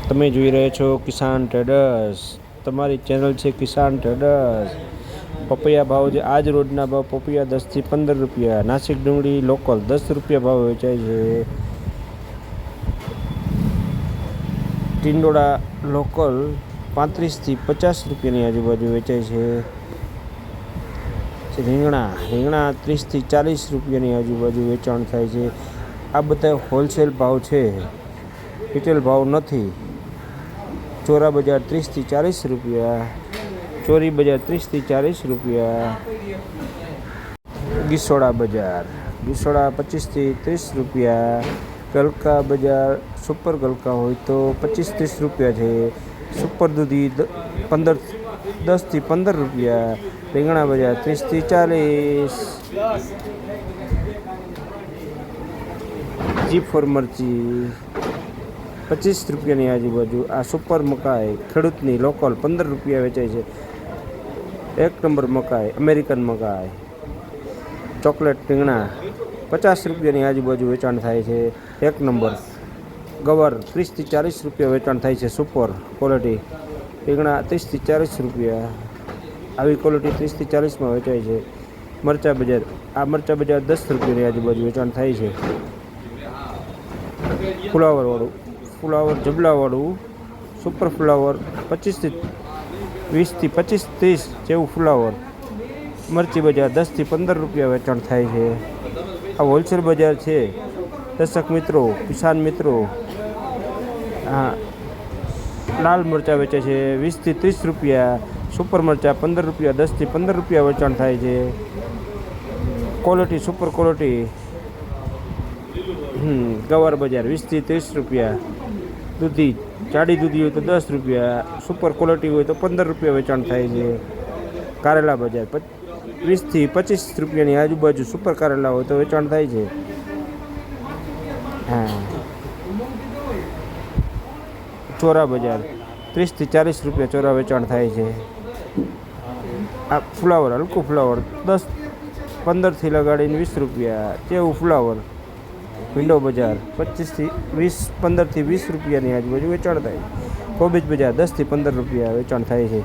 તમે જોઈ રહ્યા છો કિસાન ટ્રેડર્સ, તમારી ચેનલ છે કિસાન ટ્રેડર્સ। પપૈયા ભાવ છે આજ રોજના ભાવ, પપૈયા 10 થી 15 રૂપિયા। નાસિક ડુંગળી લોકલ 10 રૂપિયા ભાવ વેચાય છે। ટીંડોળા લોકલ 35 થી 50 રૂપિયાની આજુબાજુ વેચાય છે। રીંગણા 30 થી 40 રૂપિયાની આજુબાજુ વેચાણ થાય છે। આ બધા હોલસેલ ભાવ છે, રિટેલ ભાવ નથી। ચોરા બજાર 30 થી 40 રૂપિયા, ચોરી બજાર 30 થી 40 રૂપિયા। ગીસોડા બજાર 25 થી 30 રૂપિયા। ગલકા બજાર સુપર ગલકા હોય તો 25-30 રૂપિયા છે। સુપર દૂધી 10 થી 15 રૂપિયા। રીંગણા બજાર 30 થી 40। G4 મરચી 25 રૂપિયાની આજુબાજુ। આ સુપર મકાઈ ખેડૂતની લોકલ 15 રૂપિયા વેચાય છે। એક નંબર મકાઈ, અમેરિકન મકાઈ। ચોકલેટ રીંગણા 50 રૂપિયાની આજુબાજુ વેચાણ થાય છે। એક નંબર ગવાર 30 થી 40 રૂપિયા વેચાણ થાય છે। સુપર ક્વોલિટી રીંગણા 30 થી 40 રૂપિયા। આવી ક્વોલિટી 30 થી 40માં વેચાય છે। મરચા બજાર, આ મરચા બજાર 10 રૂપિયાની આજુબાજુ વેચાણ થાય છે। ફુલાવર જબલાવાળું સુપર ફ્લાવર 20 થી 25-30 જેવું ફ્લાવર। મરચી બજાર 10 થી 15 રૂપિયા વેચાણ થાય છે। આ હોલસેલ બજાર છે દર્શક મિત્રો, કિસાન મિત્રો। હા, લાલ મરચાં વેચે છે 20 થી 30 રૂપિયા। સુપર મરચાં 15 રૂપિયા, 10 થી 15 રૂપિયા વેચાણ થાય છે। ક્વોલિટી સુપર ક્વોલિટી ગવાર બજાર 20 થી 30 રૂપિયા। દૂધી જાડી દૂધી હોય તો 10 રૂપિયા, સુપર ક્વોલિટી હોય તો 15 રૂપિયા વેચાણ થાય છે। કારેલા બજાર 20 થી 25 રૂપિયાની આજુબાજુ સુપર કારેલા હોય તો વેચાણ થાય છે। હા, ચોરા બજાર 30 થી 40 રૂપિયા ચોરા વેચાણ થાય છે। આ ફ્લાવર હલકું ફ્લાવર 15 થી લગાડીને 20 રૂપિયા જેવું ફ્લાવર। ભીંડો બજાર 15 થી 20 રૂપિયાની આજુબાજુ વેચાણ થાય। કોબીજ બજાર 10 થી 15 રૂપિયા વેચાણ થાય છે।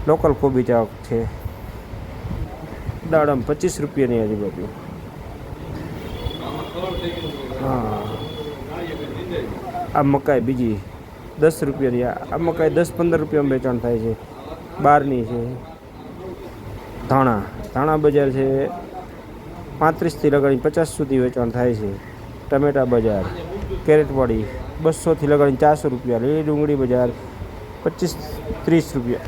લોકલ કોબીજ આવક છે। દાડમ 25 રૂપિયાની આજુબાજુ। હા, આ મકાઈ બીજી 10 રૂપિયાની। આ મકાઈ 10-15 રૂપિયામાં વેચાણ થાય છે। બહારની છે। ધાણા બજાર છે 35 થી લગાડીને 50 સુધી વેચાણ થાય છે। ટમેટા બજાર કેરેટવાળી 200 થી લગાડીને 400 રૂપિયા। લીલી ડુંગળી બજાર 25-30 રૂપિયા।